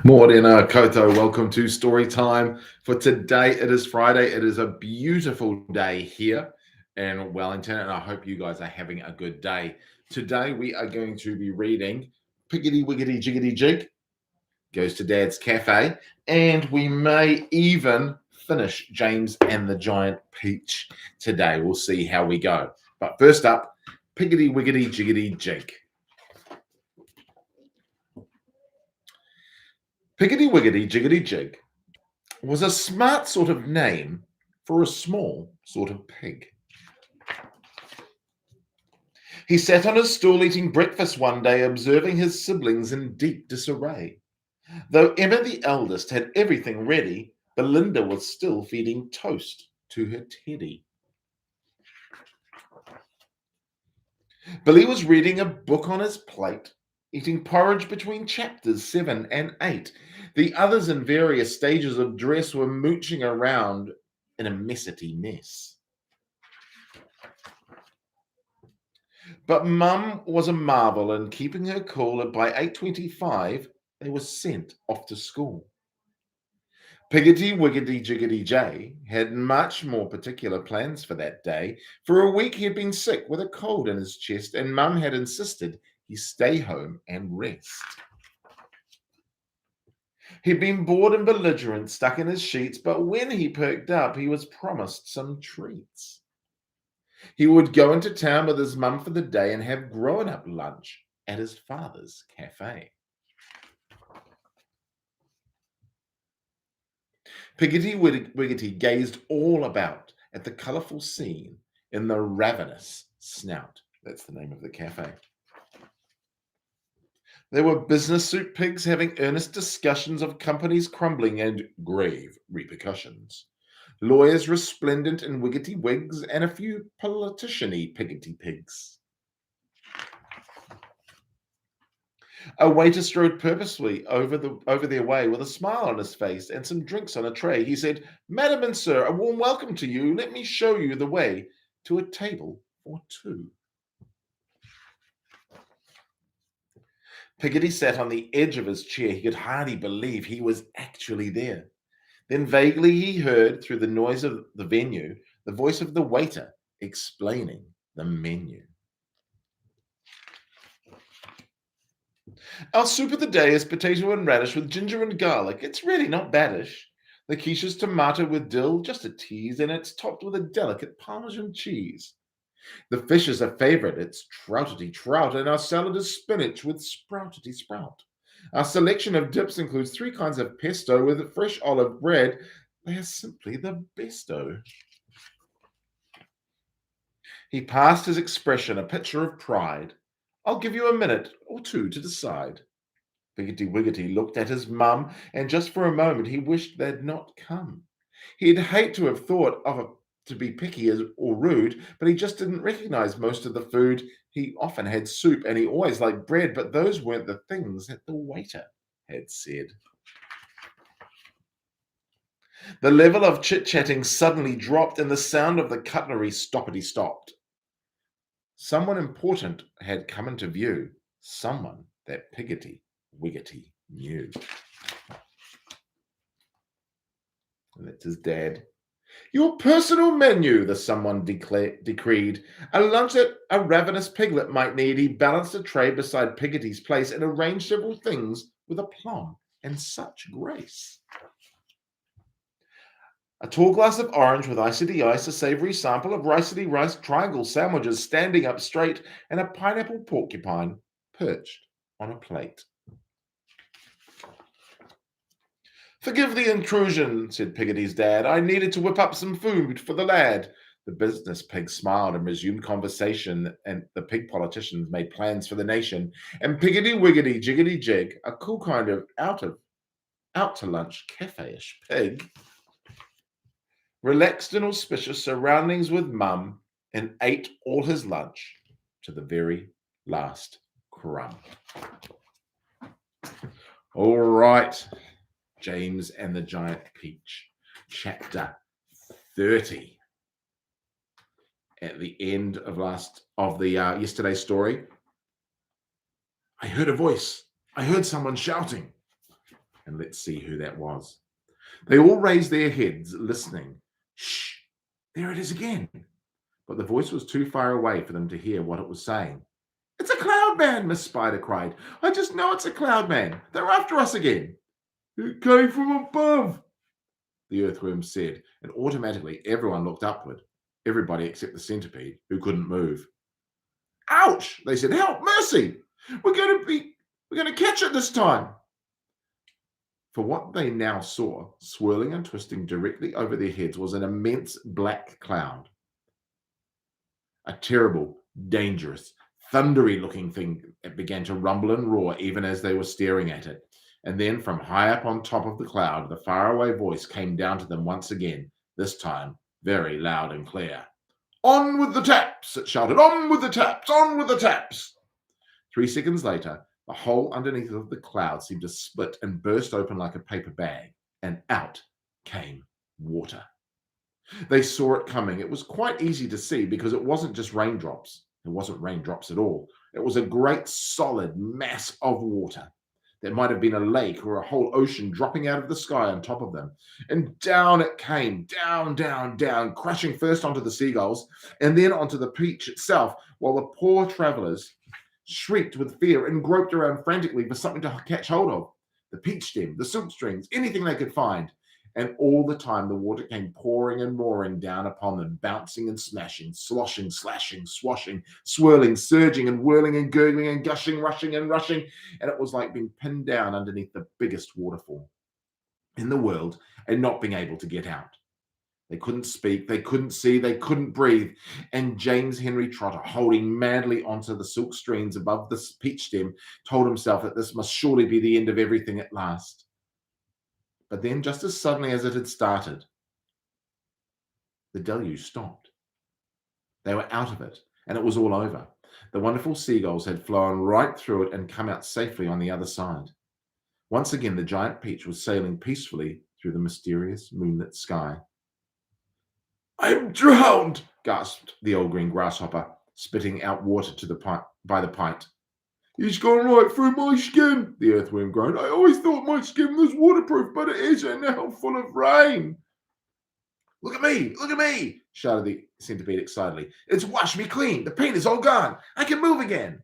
Morena Koto, welcome to story time. For today, it is Friday. It is a beautiful day here in Wellington, and I hope you guys are having a good day. Today, we are going to be reading Piggity-Wiggity Jiggity Jig, Goes to Dad's Cafe, and we may even finish James and the Giant Peach today. We'll see how we go. But first up, Piggity-Wiggity Jiggity Jig. Piggity-Wiggity Jiggity Jig was a smart sort of name for a small sort of pig. He sat on his stool eating breakfast one day, observing his siblings in deep disarray. Though Emma, the eldest, had everything ready, Belinda was still feeding toast to her teddy. Billy was reading a book on his plate, eating porridge between chapters 7 and 8. The others in various stages of dress were mooching around in a messity mess. But Mum was a marvel in keeping her cool, and by 8:25 they were sent off to school. Piggity-Wiggity Jiggity Jay had much more particular plans for that day. For a week he had been sick with a cold in his chest, and Mum had insisted he stay home and rest. He'd been bored and belligerent, stuck in his sheets, but when he perked up, he was promised some treats. He would go into town with his mum for the day and have grown-up lunch at his father's cafe. Piggity-Wiggity gazed all about at the colourful scene in the Ravenous Snout. That's the name of the cafe. There were business suit pigs having earnest discussions of companies crumbling and grave repercussions. Lawyers resplendent in wiggity wigs, and a few politician-y piggity pigs. A waiter strode purposely over their way with a smile on his face and some drinks on a tray. He said, "Madam and sir, a warm welcome to you. Let me show you the way to a table for two." Piggity sat on the edge of his chair. He could hardly believe he was actually there. Then vaguely he heard, through the noise of the venue, the voice of the waiter explaining the menu. Our soup of the day is potato and radish with ginger and garlic. It's really not baddish. The quiche is tomato with dill, just a tease, and it's topped with a delicate Parmesan cheese. The fish is a favorite. It's troutity trout, and our salad is spinach with sproutity sprout. Our selection of dips includes three kinds of pesto with fresh olive bread. They are simply the besto. He passed his expression, a picture of pride. I'll give you a minute or two to decide. Piggity-Wiggity looked at his mum, and just for a moment he wished they'd not come. He'd hate to have thought of it to be picky or rude, but he just didn't recognize most of the food. He often had soup, and he always liked bread, but those weren't the things that the waiter had said. The level of chit-chatting suddenly dropped, and the sound of the cutlery stoppity-stopped. Someone important had come into view, someone that Piggity-Wiggity knew. And that's his dad. Your personal menu, the someone decreed. A lunch that a ravenous piglet might need. He balanced a tray beside Piggity's place and arranged several things with aplomb and such grace. A tall glass of orange with icedy ice, a savoury sample of ricety rice triangle sandwiches standing up straight, and a pineapple porcupine perched on a plate. Forgive the intrusion, said Piggity's dad. I needed to whip up some food for the lad. The business pig smiled and resumed conversation, and the pig politicians made plans for the nation. And Piggity-Wiggity Jiggity Jig, a cool kind of out to lunch cafe-ish pig, relaxed in auspicious surroundings with Mum, and ate all his lunch to the very last crumb. All right, James and the Giant Peach, chapter 30. At the end of yesterday's story, I heard a voice. I heard someone shouting. And let's see who that was. They all raised their heads, listening. Shh, there it is again. But the voice was too far away for them to hear what it was saying. It's a cloud man, Miss Spider cried. I just know it's a cloud man. They're after us again. It came from above, the earthworm said, and automatically everyone looked upward. Everybody except the centipede, who couldn't move. Ouch, they said. Help, mercy. We're going to catch it this time. For what they now saw, swirling and twisting directly over their heads, was an immense black cloud. A terrible, dangerous, thundery-looking thing. It began to rumble and roar even as they were staring at it. And then from high up on top of the cloud, the faraway voice came down to them once again, this time very loud and clear. On with the taps, it shouted. On with the taps, on with the taps. 3 seconds later, the hole underneath of the cloud seemed to split and burst open like a paper bag, and out came water. They saw it coming. It was quite easy to see because it wasn't just raindrops. It wasn't raindrops at all. It was a great solid mass of water. There might have been a lake or a whole ocean dropping out of the sky on top of them. And down it came, down, down, down, crashing first onto the seagulls and then onto the peach itself, while the poor travelers shrieked with fear and groped around frantically for something to catch hold of. The peach stem, the silk strings, anything they could find. And all the time the water came pouring and roaring down upon them, bouncing and smashing, sloshing, slashing, swashing, swirling, surging and whirling and gurgling and gushing, rushing and rushing. And it was like being pinned down underneath the biggest waterfall in the world and not being able to get out. They couldn't speak, they couldn't see, they couldn't breathe. And James Henry Trotter, holding madly onto the silk strings above the peach stem, told himself that this must surely be the end of everything at last. But then, just as suddenly as it had started, the deluge stopped. They were out of it, and it was all over. The wonderful seagulls had flown right through it and come out safely on the other side. Once again, the giant peach was sailing peacefully through the mysterious moonlit sky. I'm drowned, gasped the old green grasshopper, spitting out water by the pint. It's gone right through my skin, the earthworm groaned. I always thought my skin was waterproof, but it isn't now full of rain. Look at me, shouted the centipede excitedly. It's washed me clean. The paint is all gone. I can move again.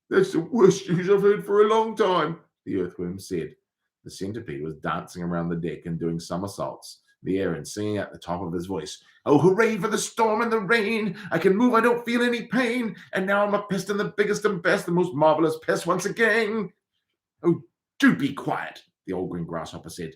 That's the worst news I've heard for a long time, the earthworm said. The centipede was dancing around the deck and doing somersaults in the air and singing at the top of his voice. Oh, hooray for the storm and the rain. I can move, I don't feel any pain. And now I'm a pest and the biggest and best, the most marvelous pest once again. Oh, do be quiet, the old green grasshopper said.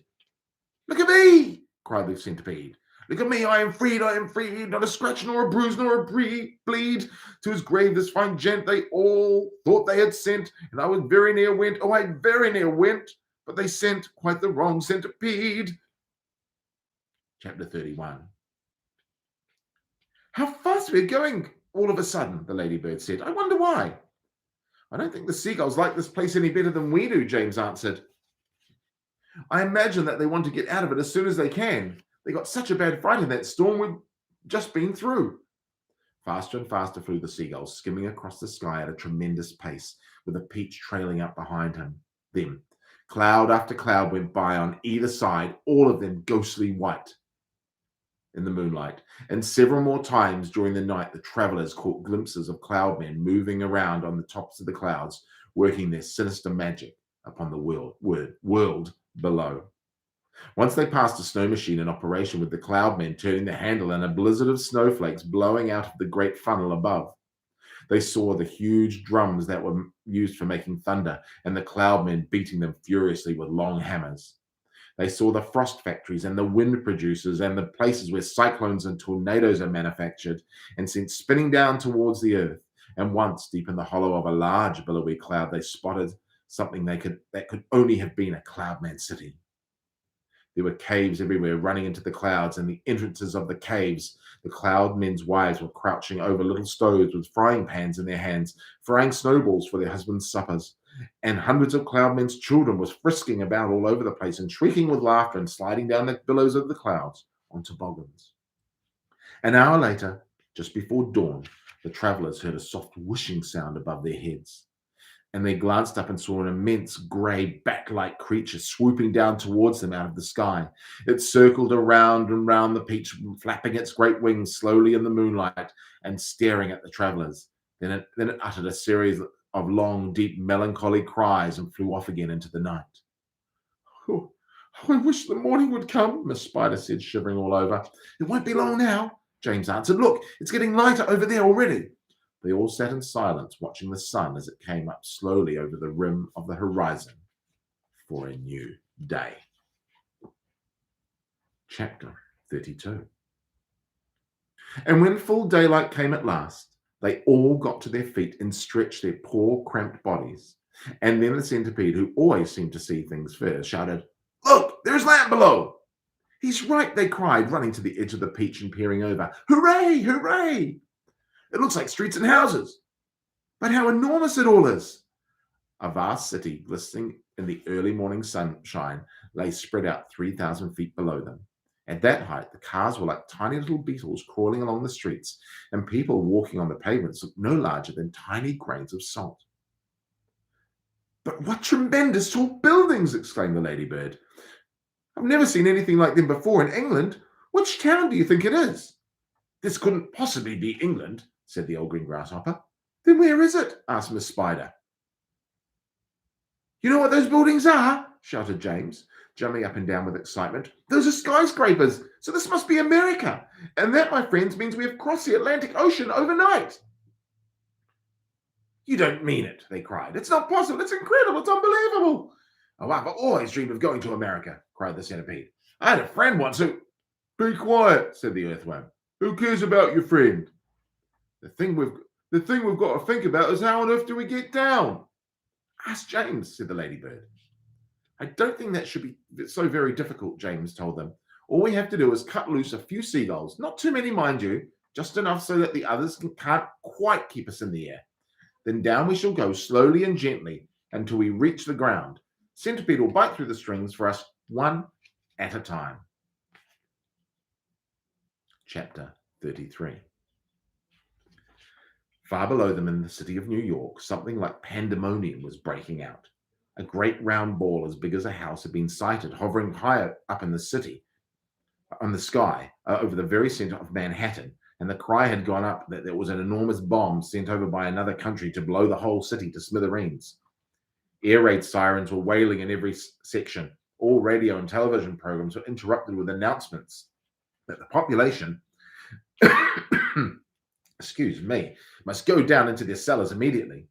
Look at me, cried the centipede. Look at me, I am freed, not a scratch nor a bruise nor a bleed. To his grave this fine gent they all thought they had sent, and I was very near went, oh, I very near went, but they sent quite the wrong centipede. Chapter 31. How fast we're going all of a sudden, the ladybird said. I wonder why. I don't think the seagulls like this place any better than we do, James answered. I imagine that they want to get out of it as soon as they can. They got such a bad fright in that storm we've just been through. Faster and faster flew the seagulls, skimming across the sky at a tremendous pace, with the peach trailing up behind them. Cloud after cloud went by on either side, all of them ghostly white in the moonlight. And several more times during the night, the travelers caught glimpses of cloudmen moving around on the tops of the clouds, working their sinister magic upon the world below. Once they passed a snow machine in operation with the cloudmen turning the handle and a blizzard of snowflakes blowing out of the great funnel above. They saw the huge drums that were used for making thunder and the cloudmen beating them furiously with long hammers. They saw the frost factories and the wind producers and the places where cyclones and tornadoes are manufactured and sent spinning down towards the earth. And once, deep in the hollow of a large billowy cloud, they spotted something that could only have been a cloudman city. There were caves everywhere running into the clouds, and the entrances of the caves, the cloudmen's wives were crouching over little stoves with frying pans in their hands, frying snowballs for their husbands' suppers. And hundreds of cloudmen's children were frisking about all over the place and shrieking with laughter and sliding down the billows of the clouds on toboggans. An hour later, just before dawn, the travelers heard a soft whooshing sound above their heads. and they glanced up and saw an immense grey bat-like creature swooping down towards them out of the sky. It circled around and round the peach, flapping its great wings slowly in the moonlight and staring at the travellers. Then it uttered a series of long, deep, melancholy cries and flew off again into the night. "Oh, I wish the morning would come," Miss Spider said, shivering all over. "It won't be long now," James answered. "Look, it's getting lighter over there already." They all sat in silence, watching the sun as it came up slowly over the rim of the horizon for a new day. Chapter 32. And when full daylight came at last, they all got to their feet and stretched their poor, cramped bodies. And then the centipede, who always seemed to see things first, shouted, "Look, there's land below!" "He's right," they cried, running to the edge of the peach and peering over. "Hooray, hooray! It looks like streets and houses. But how enormous it all is!" A vast city, glistening in the early morning sunshine, lay spread out 3,000 feet below them. At that height, the cars were like tiny little beetles crawling along the streets, and people walking on the pavements looked no larger than tiny grains of salt. "But what tremendous tall buildings!" exclaimed the ladybird. "I've never seen anything like them before in England. Which town do you think it is?" "This couldn't possibly be England," said the Old Green Grasshopper. "Then where is it?" asked Miss Spider. "You know what those buildings are?" shouted James, jumping up and down with excitement. "Those are skyscrapers, so this must be America. And that, my friends, means we have crossed the Atlantic Ocean overnight." "You don't mean it," they cried. "It's not possible. It's incredible. It's unbelievable." "Oh, I've always dreamed of going to America," cried the centipede. "I had a friend once who—" "Be quiet," said the earthworm. "Who cares about your friend? The thing we've got to think about is how on earth do we get down?" "Ask James," said the ladybird. "I don't think that should be so very difficult," James told them. "All we have to do is cut loose a few seagulls, not too many, mind you, just enough so that the others can't quite keep us in the air. Then down we shall go slowly and gently until we reach the ground. Centipede will bite through the strings for us one at a time." Chapter 33. Far below them in the city of New York, something like pandemonium was breaking out. A great round ball as big as a house had been sighted hovering high up in the city, on the sky, over the very center of Manhattan, and the cry had gone up that there was an enormous bomb sent over by another country to blow the whole city to smithereens. Air raid sirens were wailing in every section. All radio and television programs were interrupted with announcements that the population excuse me, must go down into their cellars immediately.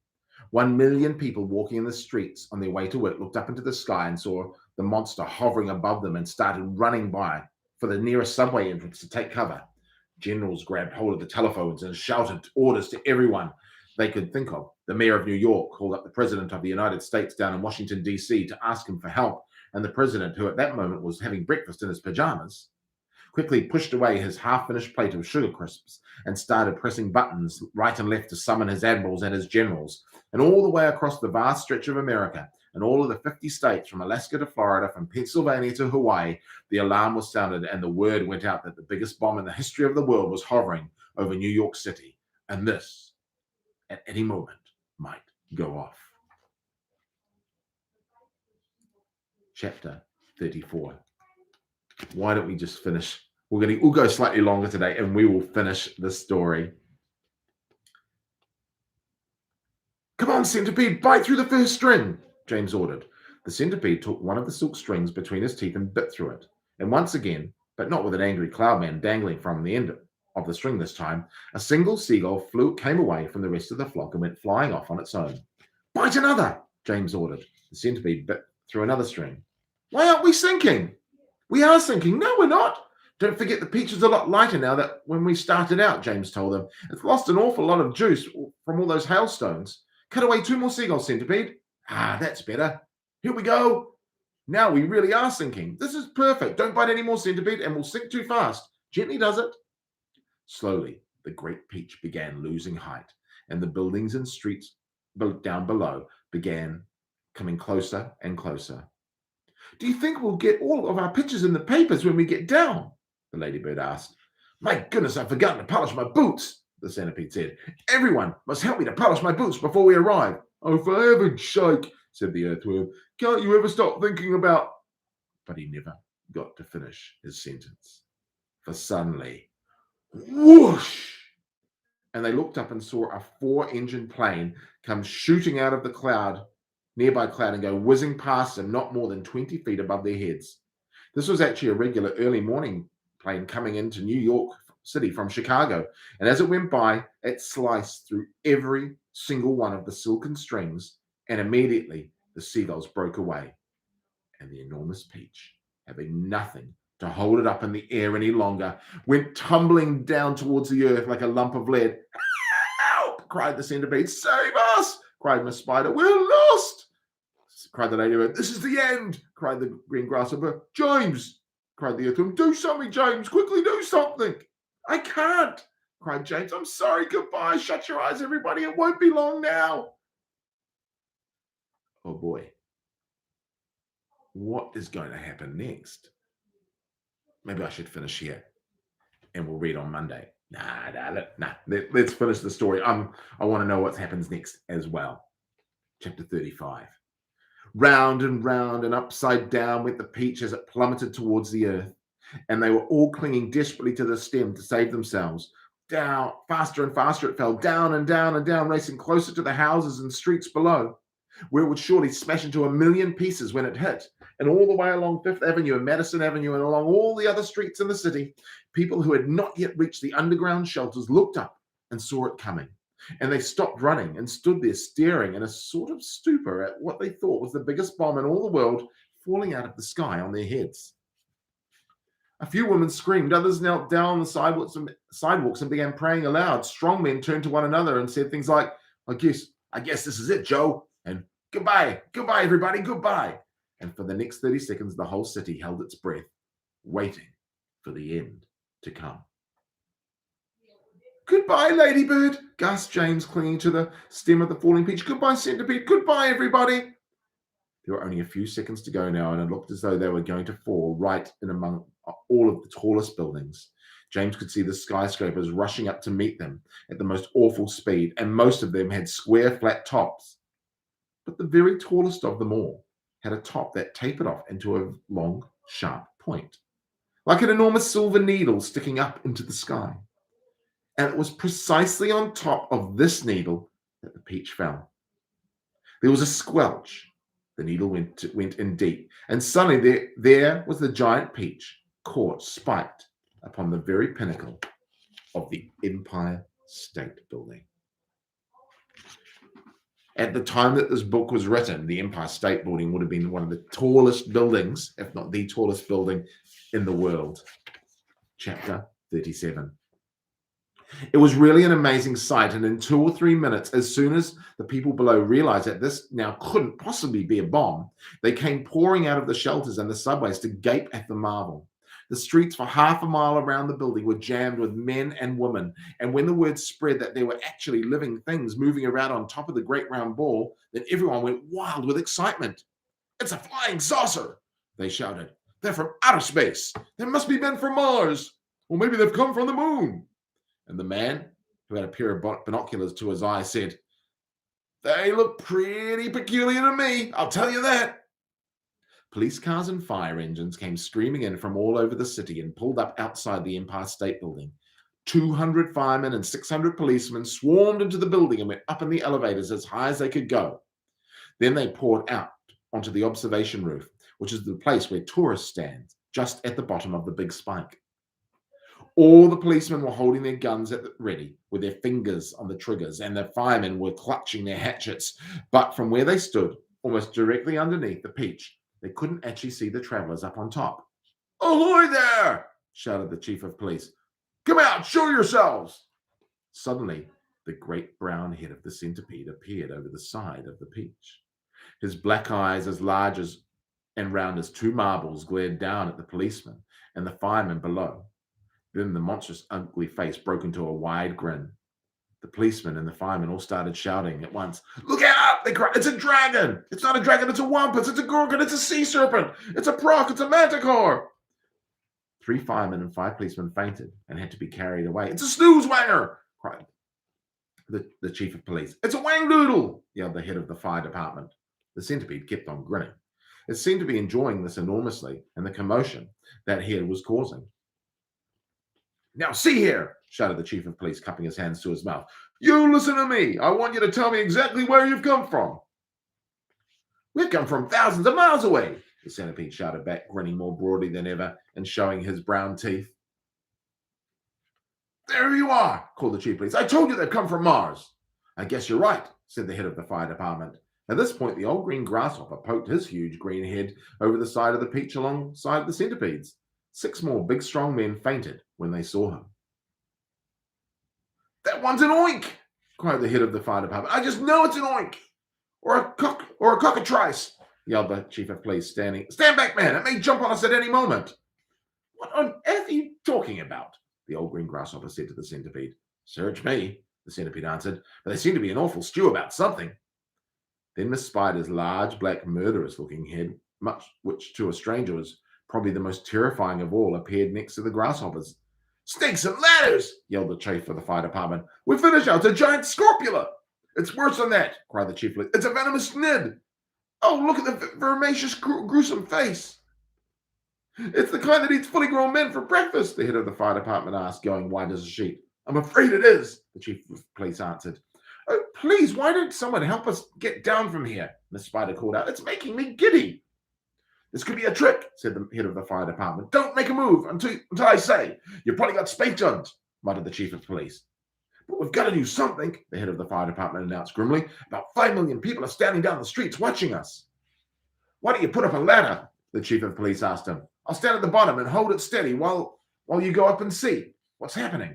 1 million people walking in the streets on their way to work looked up into the sky and saw the monster hovering above them and started running by for the nearest subway entrance to take cover. Generals grabbed hold of the telephones and shouted orders to everyone they could think of. The mayor of New York called up the president of the United States down in Washington, D.C. to ask him for help, and the president, who at that moment was having breakfast in his pajamas, quickly pushed away his half-finished plate of sugar crisps and started pressing buttons right and left to summon his admirals and his generals. And all the way across the vast stretch of America, and all of the 50 states from Alaska to Florida, from Pennsylvania to Hawaii, the alarm was sounded and the word went out that the biggest bomb in the history of the world was hovering over New York City. And this, at any moment, might go off. Chapter 34. Why don't we just finish? We'll go slightly longer today and we will finish this story. "Come on, centipede, bite through the first string," James ordered. The centipede took one of the silk strings between his teeth and bit through it. And once again, but not with an angry cloudman dangling from the end of the string this time, a single seagull came away from the rest of the flock and went flying off on its own. "Bite another," James ordered. The centipede bit through another string. "Why aren't we sinking?" "We are sinking." "No, we're not. Don't forget the peach is a lot lighter now than when we started out," James told them. "It's lost an awful lot of juice from all those hailstones. Cut away 2 more seagulls, centipede." "Ah, that's better. Here we go. Now we really are sinking. This is perfect. Don't bite any more, centipede, and we'll sink too fast. Gently does it." Slowly, the great peach began losing height, and the buildings and streets down below began coming closer and closer. "Do you think we'll get all of our pictures in the papers when we get down?" the ladybird asked. "My goodness, I've forgotten to polish my boots." the centipede said. Everyone must help me to polish my boots before we arrive. Oh, for heaven's sake, said the earthworm. Can't you ever stop thinking about... But he never got to finish his sentence. For suddenly, whoosh! And they looked up and saw a 4-engine plane come shooting out of the nearby cloud, and go whizzing past them not more than 20 feet above their heads. This was actually a regular early morning plane coming into New York City from Chicago. And as it went by, it sliced through every single one of the silken strings, and immediately the seagulls broke away. And the enormous peach, having nothing to hold it up in the air any longer, went tumbling down towards the earth like a lump of lead. Help! Cried the centipede. Save us! Cried Miss Spider. We're lost! Cried the ladybird. This is the end! Cried the green grasshopper. James! Cried the earthworm. Do something, James! Quickly do something! I can't! Cried James. I'm sorry. Goodbye. Shut your eyes, everybody. It won't be long now. Oh boy. What is going to happen next? Maybe I should finish here and we'll read on Monday. Let's finish the story. I want to know what happens next as well. Chapter 35. Round and upside down went the peach as it plummeted towards the earth, and they were all clinging desperately to the stem to save themselves. Down, faster and faster it fell, down and down and down, racing closer to the houses and streets below, where it would surely smash into a million pieces when it hit. And all the way along Fifth Avenue and Madison Avenue and along all the other streets in the city, people who had not yet reached the underground shelters looked up and saw it coming. And they stopped running and stood there staring in a sort of stupor at what they thought was the biggest bomb in all the world falling out of the sky on their heads. A few women screamed, others knelt down on the sidewalks and began praying aloud. Strong men turned to one another and said things like, I guess this is it, Joe. And goodbye, everybody, goodbye. And for the next 30 seconds, the whole city held its breath, waiting for the end to come. Goodbye, Ladybird, gasped James, clinging to the stem of the falling peach. Goodbye, Centipede. Goodbye, everybody. There were only a few seconds to go now, and it looked as though they were going to fall right in among all of the tallest buildings. James could see the skyscrapers rushing up to meet them at the most awful speed, and most of them had square, flat tops. But the very tallest of them all had a top that tapered off into a long, sharp point, like an enormous silver needle sticking up into the sky. And it was precisely on top of this needle that the peach fell. There was a squelch. The needle went in deep, and suddenly there was the giant peach, caught, spiked upon the very pinnacle of the Empire State Building. At the time that this book was written, the Empire State Building would have been one of the tallest buildings, if not the tallest building in the world. Chapter 37. It was really an amazing sight, and in 2 or 3 minutes, as soon as the people below realized that this now couldn't possibly be a bomb, they came pouring out of the shelters and the subways to gape at the marvel. The streets for half a mile around the building were jammed with men and women, and when the word spread that there were actually living things moving around on top of the great round ball, then everyone went wild with excitement. It's a flying saucer, they shouted. They're from outer space. They must be men from Mars, or maybe they've come from the moon. And the man, who had a pair of binoculars to his eye, said, They look pretty peculiar to me, I'll tell you that. Police cars and fire engines came screaming in from all over the city and pulled up outside the Empire State Building. 200 firemen and 600 policemen swarmed into the building and went up in the elevators as high as they could go. Then they poured out onto the observation roof, which is the place where tourists stand, just at the bottom of the big spike. All the policemen were holding their guns at the ready with their fingers on the triggers, and the firemen were clutching their hatchets. But from where they stood, almost directly underneath the peach, they couldn't actually see the travelers up on top. Ahoy there! Shouted the chief of police. Come out, show yourselves! Suddenly, the great brown head of the centipede appeared over the side of the peach. His black eyes, as large as and round as 2 marbles, glared down at the policemen and the firemen below. Then the monstrous, ugly face broke into a wide grin. The policemen and the firemen all started shouting at once. Look out! They cried. It's a dragon! It's not a dragon, it's a wampus, it's a gorgon, it's a sea serpent, it's a proc, it's a manticore! 3 firemen and 5 policemen fainted and had to be carried away. It's a snooze-wanger! cried the chief of police. It's a wangdoodle, yelled the head of the fire department. The centipede kept on grinning. It seemed to be enjoying this enormously and the commotion that head was causing. Now see here, shouted the chief of police, cupping his hands to his mouth. You listen to me. I want you to tell me exactly where you've come from. We've come from thousands of miles away, the centipede shouted back, grinning more broadly than ever and showing his brown teeth. There you are, called the chief of police. I told you they'd come from Mars. I guess you're right, said the head of the fire department. At this point, the old green grasshopper poked his huge green head over the side of the peach alongside the centipedes. 6 more big, strong men fainted when they saw him. That one's an oink, cried the head of the fire department. I just know it's an oink. Or a cockatrice, yelled the chief of police, standing. Stand back, man. It may jump on us at any moment. What on earth are you talking about? The old green grasshopper said to the centipede. Search me, the centipede answered, but they seem to be an awful stew about something. Then Miss Spider's large, black, murderous-looking head, which to a stranger was probably the most terrifying of all, appeared next to the grasshoppers. Snakes and ladders, yelled the chief of the fire department. We finished out. It's a giant scorpula. It's worse than that, cried the chief. It's a venomous snid. Oh, look at the vermacious, gruesome face. It's the kind that eats fully grown men for breakfast, the head of the fire department asked, going white as a sheet. I'm afraid it is, the chief of police answered. Oh, please, why don't someone help us get down from here? Miss Spider called out. It's making me giddy. This could be a trick, said the head of the fire department. Don't make a move until I say. You've probably got space guns, muttered the chief of police. But we've got to do something, the head of the fire department announced grimly. About 5 million people are standing down the streets watching us. Why don't you put up a ladder? The chief of police asked him. I'll stand at the bottom and hold it steady while you go up and see what's happening.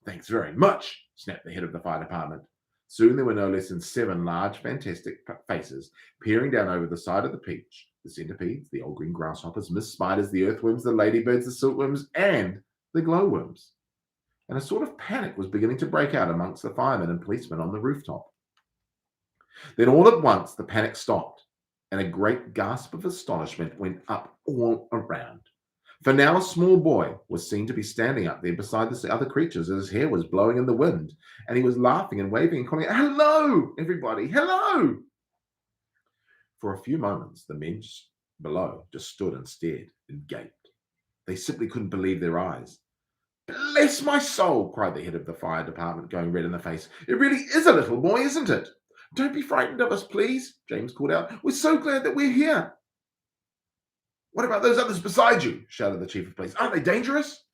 Thanks very much, snapped the head of the fire department. Soon there were no less than 7 large, fantastic faces peering down over the side of the peach. The centipedes, the old green grasshoppers, Miss Spiders, the earthworms, the ladybirds, the silkworms, and the glowworms. And a sort of panic was beginning to break out amongst the firemen and policemen on the rooftop. Then all at once the panic stopped, and a great gasp of astonishment went up all around. For now a small boy was seen to be standing up there beside the other creatures, as his hair was blowing in the wind, and he was laughing and waving and calling, Hello, everybody, hello! For a few moments, the men below just stood and stared and gaped. They simply couldn't believe their eyes. Bless my soul, cried the head of the fire department, going red in the face. It really is a little boy, isn't it? Don't be frightened of us, please, James called out. We're so glad that we're here. What about those others beside you? Shouted the chief of police. Aren't they dangerous?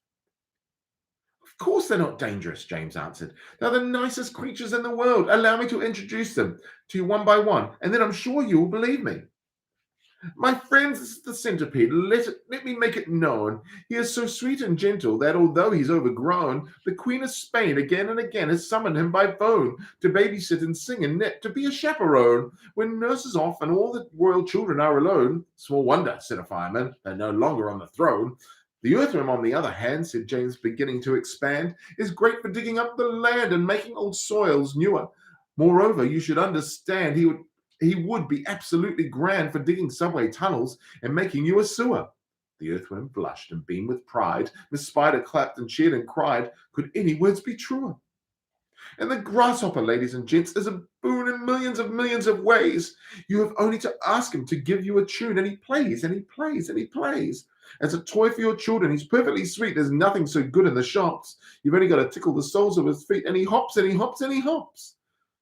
Of course they're not dangerous, James answered. They're the nicest creatures in the world. Allow me to introduce them to you one by one, and then I'm sure you will believe me. My friends, this is the centipede. Let me make it known. He is so sweet and gentle that although he's overgrown, the Queen of Spain again and again has summoned him by phone to babysit and sing and knit, to be a chaperone when nurse is off and all the royal children are alone. Small wonder, said a fireman, they're no longer on the throne. The earthworm, on the other hand, said James, beginning to expand, is great for digging up the land and making old soils newer. Moreover, you should understand he would be absolutely grand for digging subway tunnels and making you a sewer. The earthworm blushed and beamed with pride. Miss Spider clapped and cheered and cried, could any words be truer? And the grasshopper, ladies and gents, is a boon in millions of ways. You have only to ask him to give you a tune, and he plays, and he plays, and he plays. As a toy for your children, he's perfectly sweet. There's nothing so good in the shops. You've only got to tickle the soles of his feet, and he hops, and he hops, and he hops.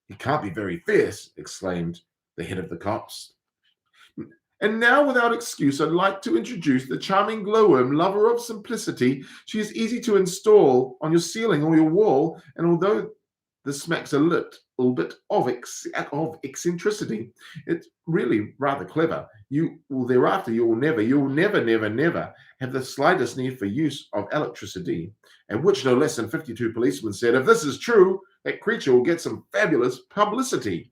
He can't be very fierce, exclaimed the head of the cops. And now, without excuse, I'd like to introduce the charming glowworm, lover of simplicity. She is easy to install on your ceiling or your wall, and although this smacks a little bit of eccentricity, it's really rather clever. You will never have the slightest need for use of electricity. And which no less than 52 policemen said, if this is true, that creature will get some fabulous publicity.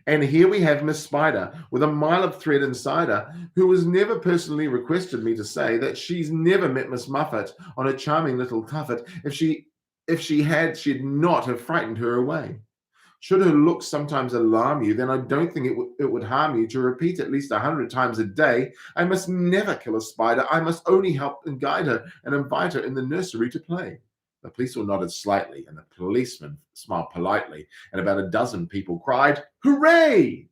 And here we have Miss Spider with a mile of thread inside her, who has never personally requested me to say that she's never met Miss Muffet on a charming little tuffet. If she had, she'd not have frightened her away. Should her looks sometimes alarm you, then I don't think it would harm you to repeat at least 100 times a day, I must never kill a spider. I must only help and guide her and invite her in the nursery to play. The police all nodded slightly, and the policeman smiled politely, and about a dozen people cried, "Hooray!"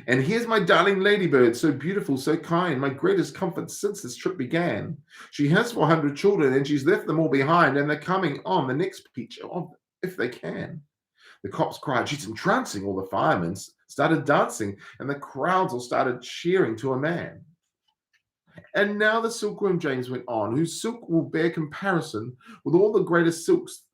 "And here's my darling ladybird, so beautiful, so kind, my greatest comfort since this trip began. She has 400 children, and she's left them all behind, and they're coming on the next peach if they can." The cops cried, "She's entrancing." All the firemen started dancing, and the crowds all started cheering to a man. "And now the silkworm," James went on, "whose silk will bear comparison with all the greatest silks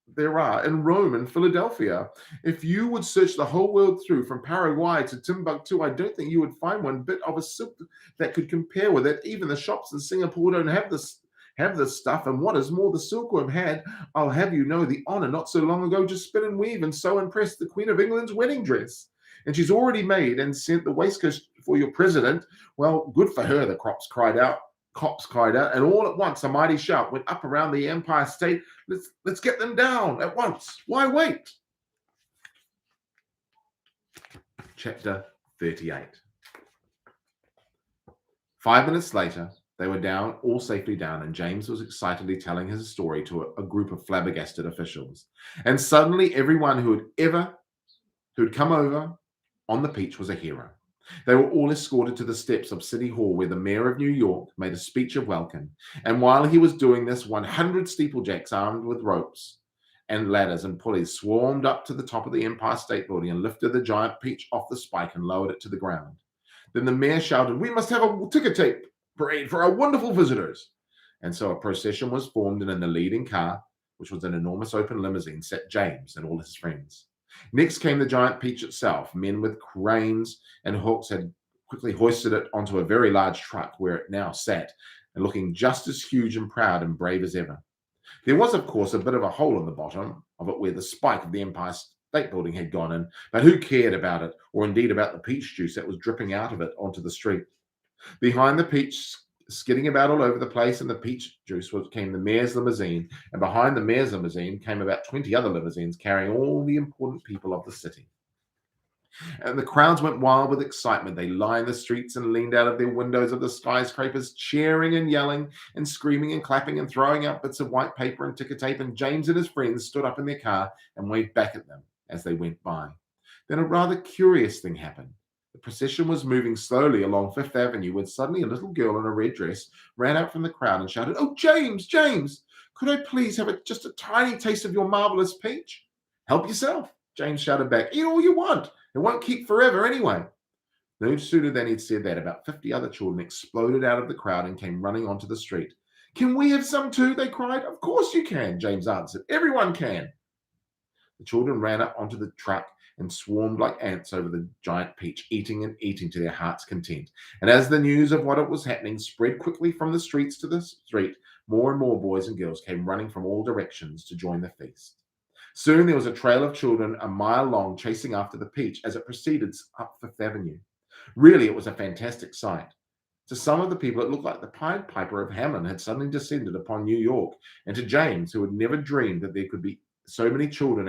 there are in Rome and Philadelphia. If you would search the whole world through, from Paraguay to Timbuktu, I don't think you would find one bit of a silk that could compare with it. Even the shops in Singapore don't have this stuff. And what is more, the silkworm had, I'll have you know, the honor not so long ago to spin and weave and so impress the Queen of England's wedding dress. And she's already made and sent the waistcoat for your president. Well, good for her," the cops cried out, and all at once a mighty shout went up around the Empire State. Let's get them down at once. Why wait?" Chapter 38. 5 minutes later, they were down, all safely down, and James was excitedly telling his story to a group of flabbergasted officials. And suddenly everyone who'd come over on the peach was a hero. They were all escorted to the steps of City Hall, where the mayor of New York made a speech of welcome. And while he was doing this, 100 steeplejacks armed with ropes and ladders and pulleys swarmed up to the top of the Empire State Building and lifted the giant peach off the spike and lowered it to the ground. Then the mayor shouted, "We must have a ticker tape parade for our wonderful visitors." And so a procession was formed, and in the leading car, which was an enormous open limousine, sat James and all his friends. Next came the giant peach itself. Men with cranes and hooks had quickly hoisted it onto a very large truck, where it now sat, and looking just as huge and proud and brave as ever. There was, of course, a bit of a hole in the bottom of it where the spike of the Empire State Building had gone in, but who cared about it, or indeed about the peach juice that was dripping out of it onto the street? Behind the peach, skidding about all over the place in the peach juice, came the mayor's limousine, and behind the mayor's limousine came about 20 other limousines carrying all the important people of the city. And the crowds went wild with excitement. They lined the streets and leaned out of their windows of the skyscrapers, cheering and yelling and screaming and clapping and throwing out bits of white paper and ticker tape. And James and his friends stood up in their car and waved back at them as they went by. Then a rather curious thing happened. The procession was moving slowly along Fifth Avenue when suddenly a little girl in a red dress ran out from the crowd and shouted, "Oh, James, James, could I please have just a tiny taste of your marvelous peach?" "Help yourself," James shouted back. "Eat all you want. It won't keep forever anyway." No sooner than he'd said that, about 50 other children exploded out of the crowd and came running onto the street. "Can we have some too?" they cried. "Of course you can," James answered. "Everyone can." The children ran up onto the truck and swarmed like ants over the giant peach, eating and eating to their heart's content. And as the news of what was happening spread quickly from the streets to the street, more and more boys and girls came running from all directions to join the feast. Soon there was a trail of children a mile long chasing after the peach as it proceeded up Fifth Avenue. Really, it was a fantastic sight. To some of the people, it looked like the Pied Piper of Hamelin had suddenly descended upon New York. And to James, who had never dreamed that there could be so many children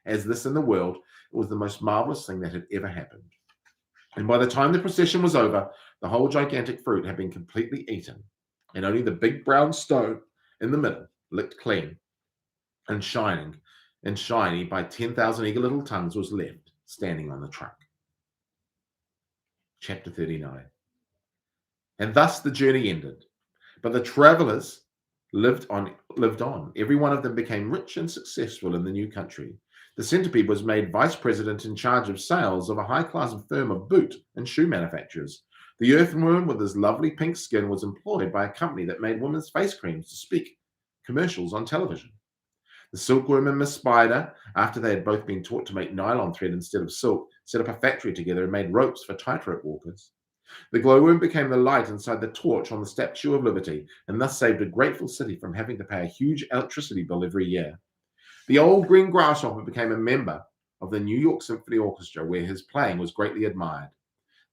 as this in the world, it was the most marvelous thing that had ever happened. And by the time the procession was over, the whole gigantic fruit had been completely eaten, and only the big brown stone in the middle, licked clean and shiny by 10,000 eager little tongues, was left standing on the truck. Chapter 39. And thus the journey ended, but the travelers lived on. Every one of them became rich and successful in the new country. The Centipede was made vice president in charge of sales of a high-class firm of boot and shoe manufacturers. The earthworm, with his lovely pink skin, was employed by a company that made women's face creams to speak commercials on television. The silkworm and Miss Spider, after they had both been taught to make nylon thread instead of silk, set up a factory together and made ropes for tightrope walkers. The glowworm became the light inside the torch on the Statue of Liberty, and thus saved a grateful city from having to pay a huge electricity bill every year. The Old Green Grasshopper became a member of the New York Symphony Orchestra, where his playing was greatly admired.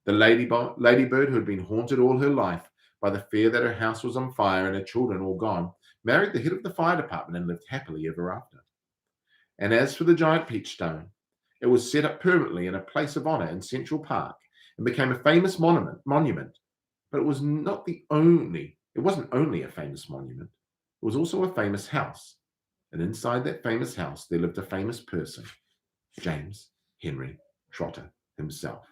The ladybird, who had been haunted all her life by the fear that her house was on fire and her children all gone, married the head of the fire department and lived happily ever after. And as for the giant peach stone, it was set up permanently in a place of honor in Central Park and became a famous monument. But it wasn't only a famous monument. was also a famous house. And inside that famous house, there lived a famous person, James Henry Trotter himself.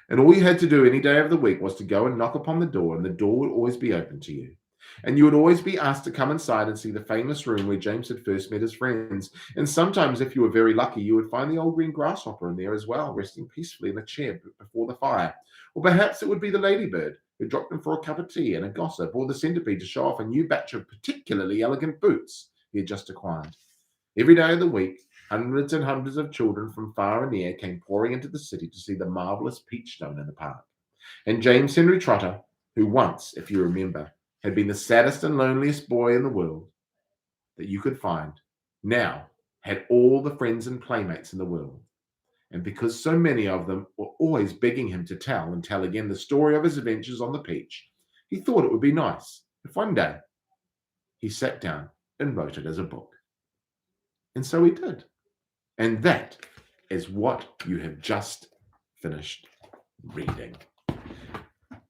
And all you had to do any day of the week was to go and knock upon the door, and the door would always be open to you. And you would always be asked to come inside and see the famous room where James had first met his friends. And sometimes, if you were very lucky, you would find the Old Green Grasshopper in there as well, resting peacefully in a chair before the fire. Or perhaps it would be the Ladybird, who dropped in for a cup of tea and a gossip, or the Centipede to show off a new batch of particularly elegant boots he had just acquired. Every day of the week, hundreds and hundreds of children from far and near came pouring into the city to see the marvelous peach stone in the park. And James Henry Trotter, who once, if you remember, had been the saddest and loneliest boy in the world that you could find, now had all the friends and playmates in the world. And because so many of them were always begging him to tell and tell again the story of his adventures on the peach, he thought it would be nice if one day he sat down and wrote it as a book. And so he did. And that is what you have just finished reading.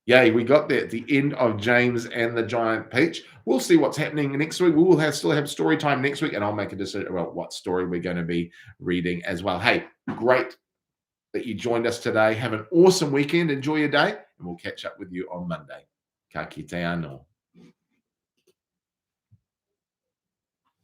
Yay, we got there at the end of James and the Giant Peach. We'll see what's happening next week. We will still have story time next week, and I'll make a decision about what story we're going to be reading as well. Hey, great that you joined us today. Have an awesome weekend. Enjoy your day, and we'll catch up with you on Monday. Ka kite anō.